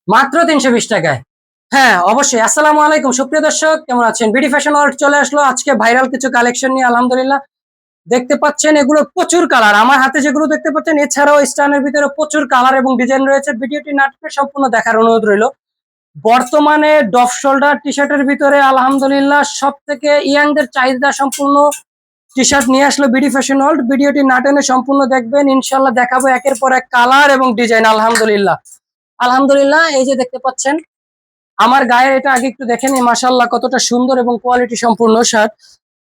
মাত্র 320 টাকায়। হ্যাঁ, অবশ্যই। আসসালামু আলাইকুম সুপ্রিয় দর্শক, কেমন আছেন? বিডি ফ্যাশন ওয়ার্ল্ড চলে আসলো আজকে ভাইরাল কিছু কালেকশন নিয়ে। আলহামদুলিল্লাহ, দেখতে পাচ্ছেন এগুলো প্রচুর কালার। আমার হাতে যেগুলো দেখতে পাচ্ছেন, এছাড়াও স্টানের ভিতরে প্রচুর কালার এবং ডিজাইন রয়েছে। ভিডিওটি নাটকে সম্পূর্ণ দেখার অনুরোধ রইল। বর্তমানে ডফ শোল্ডার টি শার্টের ভিতরে আলহামদুলিল্লাহ সব থেকে ইয়াংদের চাহিদা সম্পূর্ণ টি শার্ট নিয়ে আসলো বিডি ফ্যাশন ওয়ার্ল্ড। ভিডিওটি না টেনে সম্পূর্ণ দেখবেন, ইনশাল্লাহ দেখাবো একের পর এক কালার এবং ডিজাইন। আলহামদুলিল্লাহ আলহামদুলিল্লাহ, এই যে দেখতে পাচ্ছেন আমার গায়ে, এটা আগে একটু দেখেন, মাশাআল্লাহ কতটা সুন্দর এবং কোয়ালিটি সম্পূর্ণ শার্ট।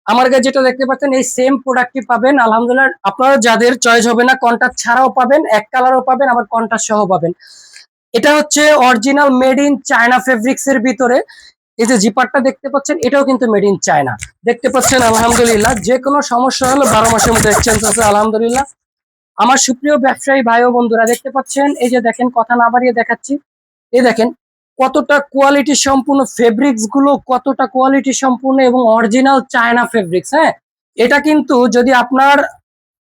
আমার গায়ে যেটা দেখতে পাচ্ছেন এই সেম প্রোডাক্টটি পাবেন। আলহামদুলিল্লাহ, আপনারা যাদের চয়েস হবে না কন্ট্রাস্ট ছাড়াও পাবেন, এক কালারও পাবেন, আবার কন্ট্রাস্ট সহ পাবেন। এটা হচ্ছে original made in China fabrics এর ভিতরে। এই যে জিপারটা দেখতে পাচ্ছেন, এটাও কিন্তু মেড ইন চায়না। দেখতে পাচ্ছেন আলহামদুলিল্লাহ, যে কোনো সমস্যা হলে 12 মাসের মধ্যে এক্সচেঞ্জ আছে। আলহামদুলিল্লাহ, আমার সুপ্রিয় ব্যবসায়ী ভাই ও বন্ধুরা দেখতে পাচ্ছেন, এই যে দেখেন, কথা না বাড়িয়ে দেখাচ্ছি। এই দেখেন কতটা কোয়ালিটি সম্পূর্ণ ফেব্রিক্স গুলো, কতটা কোয়ালিটি সম্পূর্ণ এবং অরিজিনাল চায়না ফেব্রিক্স। হ্যাঁ, এটা কিন্তু যদি আপনার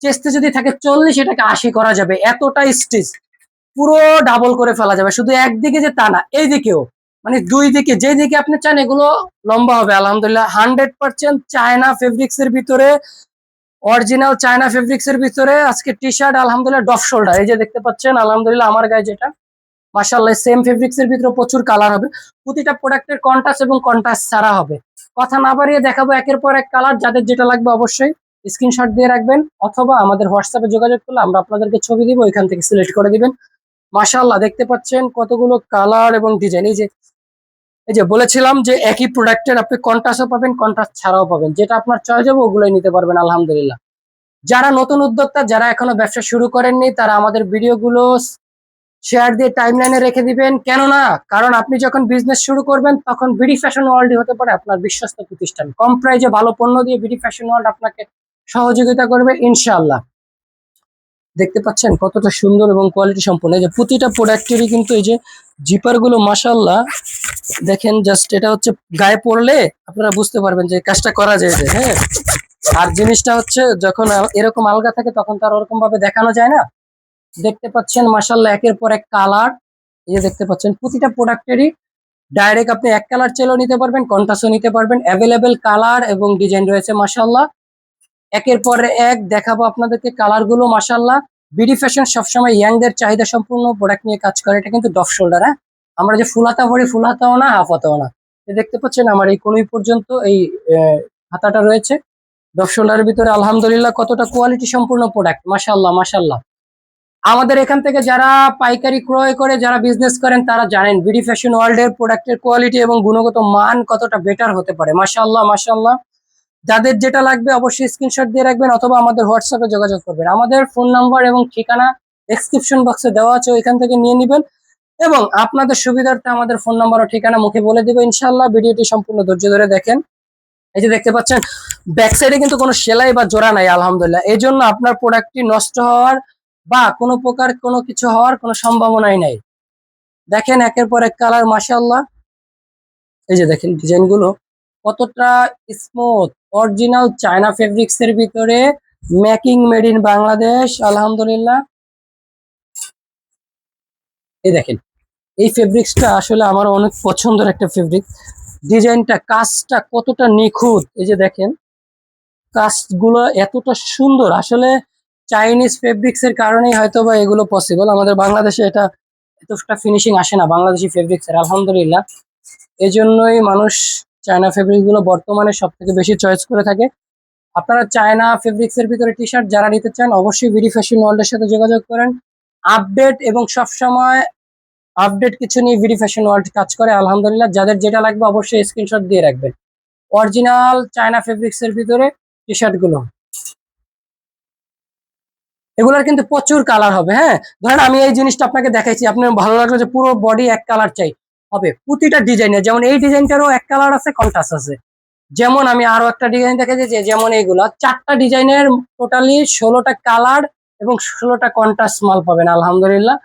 চেস্টে যদি থাকে 40, এটাকে 80 করা যাবে, এতটা স্টিচ পুরো ডাবল করে ফেলা যাবে। শুধু একদিকে যে তা না, এই দিকেও, মানে দুই দিকে, যে দিকে আপনি চান এগুলো লম্বা হবে। আলহামদুলিল্লাহ 100% চায়না ফেব্রিক্স এর ভিতরে, অরিজিনাল চায়না ফেব্রিক্স এর ভিতরে আজকে টি শার্ট। আলহামদুলিল্লাহ ডফ শোল্ডার, এই যে দেখতে পাচ্ছেন আলহামদুলিল্লাহ আমার গায়ে যেটা, মাশাআল্লাহ সেম ফেব্রিক্স এর ভিতরে প্রচুর কালার হবে। প্রতিটা প্রোডাক্টের কন্ট্রাস্ট এবং কন্ট্রাস্ট ছাড়া হবে। কথা না বাড়িয়ে দেখাবো একের পর এক কালার। যাদের যেটা লাগবে অবশ্যই স্ক্রিনশট দিয়ে রাখবেন, অথবা আমাদের হোয়াটসঅ্যাপে যোগাযোগ করলে আমরা আপনাদেরকে ছবি দিব, ওইখান থেকে সিলেক্ট করে দিবেন। মাশাআল্লাহ দেখতে পাচ্ছেন কতগুলো কালার এবং ডিজাইন। এই যে বলেছিলাম যে একই প্রোডাক্টের আপনি কন্ট্রাস্টও পাবেন, কন্ট্রাস্ট ছাড়াও পাবেন। যেটা আপনার চয়েস হবে ওগুলোই নিতে পারবেন। আলহামদুলিল্লাহ, যারা নতুন উদ্যোক্তা, যারা এখনো ব্যবসা শুরু করেননি, তারা আমাদের ভিডিওগুলো শেয়ার দিয়ে টাইমলাইনে রেখে দিবেন। কেননা কারণ আপনি যখন বিজনেস শুরু করবেন, তখন বিডি ফ্যাশন ওয়ার্ল্ড হতে পারে আপনার বিশ্বস্ত প্রতিষ্ঠান। কম প্রাইজে ভালো পণ্য দিয়ে বিডি ফ্যাশন ওয়ার্ল্ড আপনাকে সহযোগিতা করবে ইনশাআল্লাহ। দেখতে পাচ্ছেন কতটা সুন্দর এবং কোয়ালিটি সম্পন্ন। এই যে প্রতিটা প্রোডাক্টেরই কিন্তু এই যে জিপার গুলো মাশাআল্লাহ দেখেন, জাস্ট এটা হচ্ছে গায়ে পড়লে আপনারা বুঝতে পারবেন যে কাজটা করা যায় যে। হ্যাঁ, আর জিনিসটা হচ্ছে যখন এরকম আলগা থাকে তখন তার ওরকম ভাবে দেখানো যায় না। দেখতে পাচ্ছেন মাশাআল্লাহ একের পর এক কালার। এই যে দেখতে পাচ্ছেন প্রতিটা প্রোডাক্টেরই ডাইরেক্ট আপনি এক কালার চেলেও নিতে পারবেন, কন্ট্রাস্টও নিতে পারবেন। অ্যাভেলেবেল কালার এবং ডিজাইন রয়েছে মাশাআল্লাহ। একের পর এক দেখাবো আপনাদেরকে কালার গুলো। মাশাআল্লাহ, বিডি ফ্যাশন সবসময় ইয়াংদের চাহিদা সম্পূর্ণ প্রোডাক্ট নিয়ে কাজ করে। এটা কিন্তু ডফ শোল্ডার। হ্যাঁ, আমরা যে ফুল হাতা পরি, ফুল হাতাও না, হাফ হাতাও না। দেখতে পাচ্ছেন আমার এই কোনই পর্যন্ত এই হাতাটা রয়েছে ডফ শোল্ডারের ভিতরে। আলহামদুলিল্লাহ কতটা কোয়ালিটি সম্পূর্ণ প্রোডাক্ট। মাশাআল্লাহ মাশাআল্লাহ, আমাদের এখান থেকে যারা পাইকারি ক্রয় করে, যারা বিজনেস করেন, তারা জানেন বিডি ফ্যাশন ওয়ার্ল্ড এর প্রোডাক্টের কোয়ালিটি এবং গুণগত মান কতটা বেটার হতে পারে। মাশাআল্লাহ মাশাআল্লাহ, যাদের যেটা লাগবে অবশ্যই স্ক্রিনশট দিয়ে রাখবেন, অথবা আমাদের হোয়াটসঅ্যাপে যোগাযোগ করবেন। আমাদের ফোন নাম্বার এবং ঠিকানা ডেসক্রিপশন বক্সে দেওয়া আছে, ওইখান থেকে নিয়ে নেবেন। এবং আপনাদের সুবিধার্থে আমাদের ফোন নাম্বার ও ঠিকানা মুখে বলে দেবো ইনশাআল্লাহ। ভিডিওটি সম্পূর্ণ ধৈর্য ধরে দেখেন। এই যে দেখতে পাচ্ছেন ব্যাক সাইডে কিন্তু কোনো সেলাই বা জোড়া নাই। আলহামদুলিল্লাহ, এই জন্য আপনার প্রোডাক্টটি নষ্ট হওয়ার বা কোনো প্রকার কোনো কিছু হওয়ার কোনো সম্ভাবনাই নাই। দেখেন একের পর এক কালার মাশাআল্লাহ। এই যে দেখেন ডিজাইন গুলো কতটা স্মুথ, অরিজিনাল চায়না ফেব্রিক্স এর ভিতরে, মেকিং মেড ইন বাংলাদেশ। আলহামদুলিল্লাহ, এই দেখেন এই ফেব্রিক্সটা আসলে আমার অনেক পছন্দের একটা ফেব্রিক। ডিজাইনটা, কাজটা কতটা নিখুঁত। এই যে দেখেন কাজগুলো এতটা সুন্দর। আসলে চাইনিজ ফেব্রিক্স এর কারণেই হয়তো বা এগুলো পসিবল। আমাদের বাংলাদেশে এটা এতটা ফিনিশিং আসে না বাংলাদেশি ফেব্রিক্স এর। আলহামদুলিল্লাহ, এই জন্যই মানুষ চায়না ফেব্রিক গুলো বর্তমানে সব থেকে বেশি চয়েস করে থাকে। আপনারা চায়না ফেব্রিক্স এর ভিতরে টি শার্ট যারা নিতে চান, অবশ্যই বিডি ফ্যাশন ওয়ার্ল্ড এর সাথে যোগাযোগ করেন। আপডেট এবং সবসময় আপডেট কিছু নিয়ে বিডি ফ্যাশন ওয়ার্ল্ড কাজ করে। আলহামদুলিল্লাহ, যাদের যেটা লাগবে অবশ্যই স্ক্রিনশট দিয়ে রাখবেন। অরিজিনাল চায়না ফেব্রিক্স এর ভিতরে টি শার্ট গুলো, এগুলোর কিন্তু প্রচুর কালার হবে। হ্যাঁ, ধরেন আমি এই জিনিসটা আপনাকে দেখাইছি, আপনার ভালো লাগলো যে পুরো বডি এক কালার চাই, হবে প্রতিটা ডিজাইনে। যেমন এই ডিজাইনটারও এক কালার আছে, কন্ট্রাস্ট আছে। যেমন আমি আরো একটা ডিজাইন দেখাচ্ছি, যে যেমন এইগুলা 4টা ডিজাইনের টোটালি 16টা কালার এবং 16টা কন্ট্রাস্ট মাল পাবেন। আলহামদুলিল্লাহ,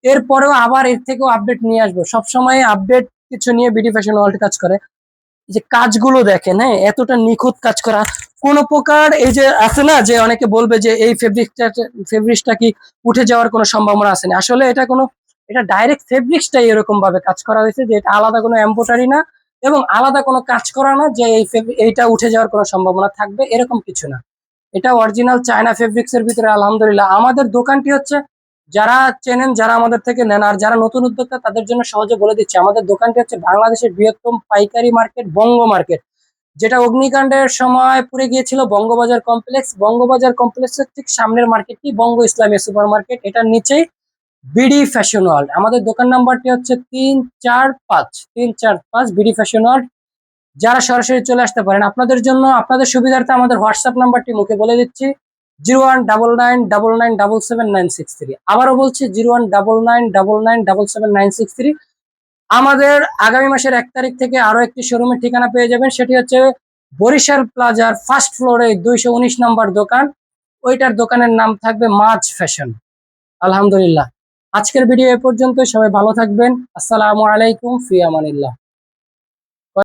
এরপরেও আবার এর থেকেও আপডেট নিয়ে আসবো। সবসময় আপডেট কিছু নিয়ে বিডি ফ্যাশন ওয়ার্ল্ড কাজ করে। যে কাজগুলো দেখেন, হ্যাঁ এতটা নিখুঁত কাজ করা। কোন প্রকার এই যে আছে না, যে অনেকে বলবে যে এই ফেব্রিকটা কি উঠে যাওয়ার কোনো সম্ভাবনা আছে না। আসলে এটা কোনো, এটা ডাইরেক্ট ফেব্রিক্সটাই এরকম ভাবে কাজ করা হয়েছে যে এটা আলাদা কোনো এমব্রয়ডারি না এবং আলাদা কোনো কাজ করা না যে এইটা উঠে যাওয়ার কোনো সম্ভাবনা থাকবে, এরকম কিছু না। এটা অরিজিনাল চায়না ফেব্রিক্স এর ভিতরে। আলহামদুলিল্লাহ আমাদের দোকানটি হচ্ছে, যারা চেনেন, যারা আমাদের থেকে নেন আর যারা নতুন উদ্যোক্তা তাদের জন্য সহজে বলে দিচ্ছি, আমাদের দোকানটি হচ্ছে বাংলাদেশের বৃহত্তম পাইকারি মার্কেট বঙ্গ মার্কেট, যেটা অগ্নিকাণ্ডের সময় পুড়ে গিয়েছিল বঙ্গবাজার কমপ্লেক্স। বঙ্গবাজার কমপ্লেক্সের ঠিক সামনের মার্কেটটি বঙ্গ ইসলামিয়া সুপার মার্কেট, এটার নিচেই বিডি ফ্যাশন ওয়ার্ল্ড। আমাদের দোকান নাম্বারটি হচ্ছে 345 বিডি ফ্যাশন ওয়ার্ল্ড। যারা সরাসরি চলে আসতে পারেন, আপনাদের জন্য আপনাদের সুবিধার্থে আমাদের হোয়াটসঅ্যাপ নাম্বারটি মুখে বলে দিচ্ছি 019999779963। আবারও বলছি 019999779963। আমাদের আগামী মাসের 1 তারিখ থেকে আরো একটি শোরুমের ঠিকানা পেয়ে যাবেন, সেটি হচ্ছে বরিশাল প্লাজার ফার্স্ট ফ্লোরে 219 নম্বর দোকান। ওইটার দোকানের নাম থাকবে মাছ ফ্যাশন। আলহামদুলিল্লাহ আজকের ভিডিও এ পর্যন্ত, সবাই ভালো থাকবেন। আসসালামু আলাইকুম, ফি আমানিল্লাহ।